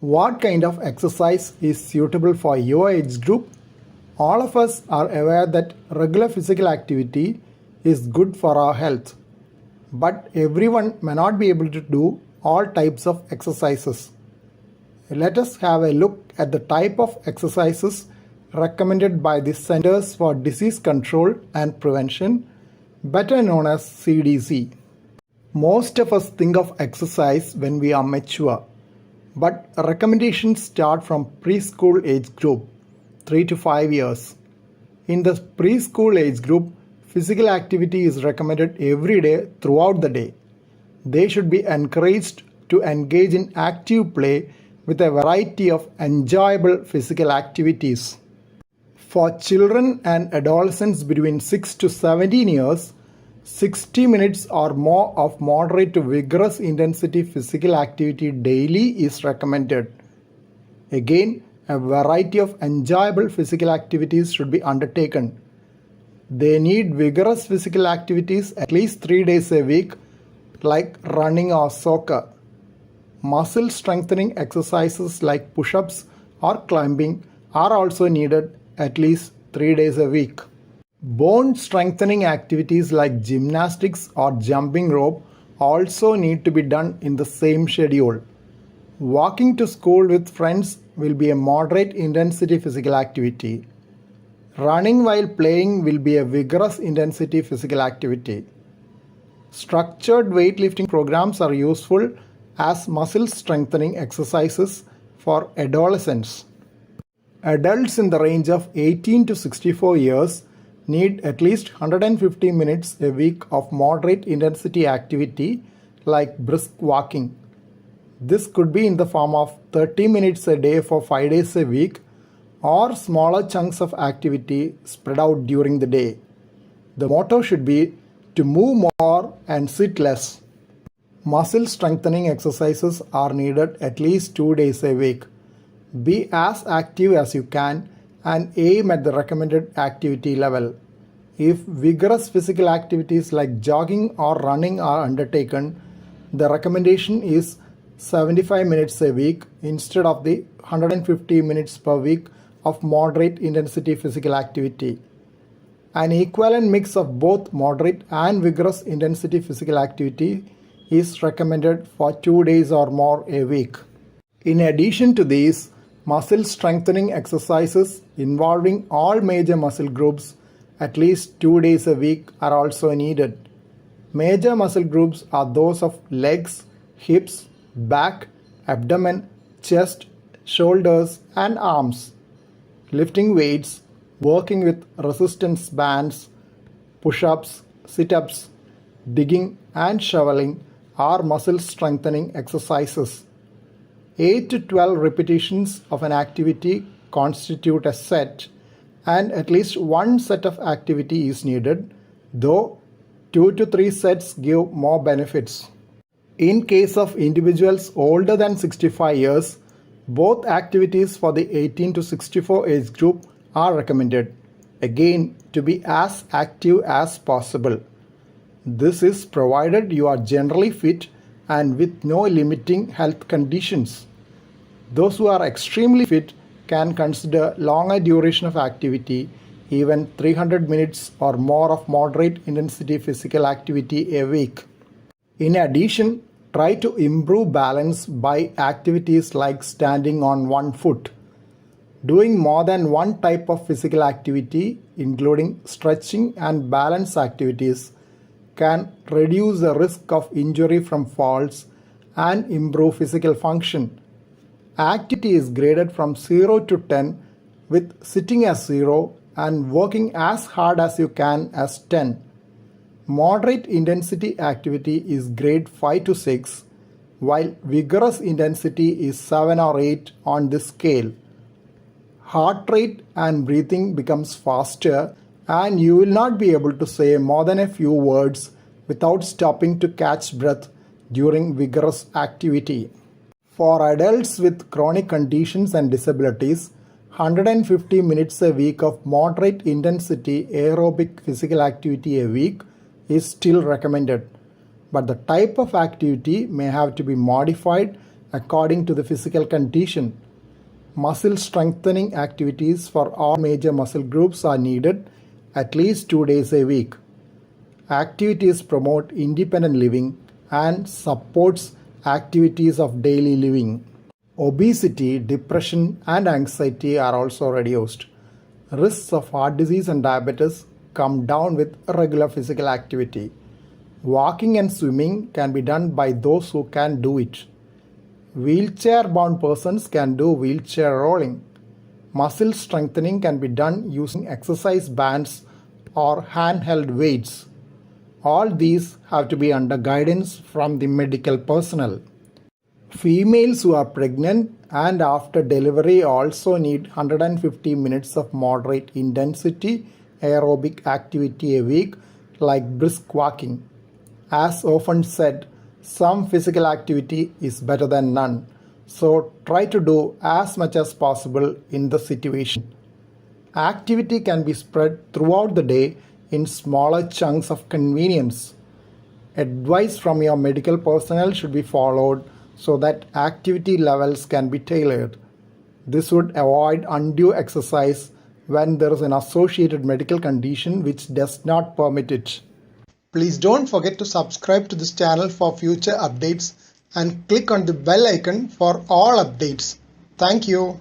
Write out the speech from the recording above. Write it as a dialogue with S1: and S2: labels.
S1: What kind of exercise is suitable for your age group? All of us are aware that regular physical activity is good for our health, but everyone may not be able to do all types of exercises. Let us have a look at the type of exercises recommended by the Centers for Disease Control and Prevention, better known as CDC. Most of us think of exercise when we are mature, but recommendations start from preschool age group, 3 to 5 years. In the preschool age group, physical activity is recommended every day throughout the day. They should be encouraged to engage in active play with a variety of enjoyable physical activities. For children and adolescents between 6 to 17 years, 60 minutes or more of moderate to vigorous intensity physical activity daily is recommended. Again, a variety of enjoyable physical activities should be undertaken. They need vigorous physical activities at least 3 days a week, like running or soccer. Muscle strengthening exercises like push-ups or climbing are also needed at least 3 days a week. Bone strengthening activities like gymnastics or jumping rope also need to be done in the same schedule. Walking to school with friends will be a moderate intensity physical activity. Running while playing will be a vigorous intensity physical activity. Structured weightlifting programs are useful as muscle strengthening exercises for adolescents. Adults in the range of 18 to 64 years need at least 150 minutes a week of moderate intensity activity like brisk walking. This could be in the form of 30 minutes a day for 5 days a week or smaller chunks of activity spread out during the day. The motto should be to move more and sit less. Muscle strengthening exercises are needed at least 2 days a week. Be as active as you can and aim at the recommended activity level. If vigorous physical activities like jogging or running are undertaken, the recommendation is 75 minutes a week instead of the 150 minutes per week of moderate intensity physical activity. An equivalent mix of both moderate and vigorous intensity physical activity is recommended for 2 days or more a week. In addition to these, muscle strengthening exercises involving all major muscle groups at least 2 days a week are also needed. Major muscle groups are those of legs, hips, back, abdomen, chest, shoulders, and arms. Lifting weights, working with resistance bands, push-ups, sit-ups, digging, and shoveling are muscle strengthening exercises. 8 to 12 repetitions of an activity constitute a set, and at least one set of activity is needed, though 2 to 3 sets give more benefits. In case of individuals older than 65 years, both activities for the 18 to 64 age group are recommended, again to be as active as possible. This is provided you are generally fit and with no limiting health conditions. Those who are extremely fit can consider longer duration of activity, even 300 minutes or more of moderate intensity physical activity a week. In addition, try to improve balance by activities like standing on one foot. Doing more than one type of physical activity, including stretching and balance activities, can reduce the risk of injury from falls and improve physical function. Activity is graded from 0 to 10, with sitting as 0 and working as hard as you can as 10. Moderate intensity activity is grade 5 to 6, while vigorous intensity is 7 or 8 on this scale. Heart rate and breathing becomes faster, and you will not be able to say more than a few words without stopping to catch breath during vigorous activity. For adults with chronic conditions and disabilities, 150 minutes a week of moderate intensity aerobic physical activity a week is still recommended, but the type of activity may have to be modified according to the physical condition. Muscle strengthening activities for all major muscle groups are needed at least 2 days a week. Activities promote independent living and supports activities of daily living. Obesity, depression and anxiety are also reduced. Risks of heart disease and diabetes come down with regular physical activity. Walking and swimming can be done by those who can do it. Wheelchair-bound persons can do wheelchair rolling. Muscle strengthening can be done using exercise bands or handheld weights. All these have to be under guidance from the medical personnel. Females who are pregnant and after delivery also need 150 minutes of moderate intensity aerobic activity a week, like brisk walking. As often said, some physical activity is better than none, so try to do as much as possible in the situation. Activity can be spread throughout the day in smaller chunks of convenience. Advice from your medical personnel should be followed so that activity levels can be tailored. This would avoid undue exercise when there is an associated medical condition which does not permit it. Please don't forget to subscribe to this channel for future updates and click on the bell icon for all updates. Thank you.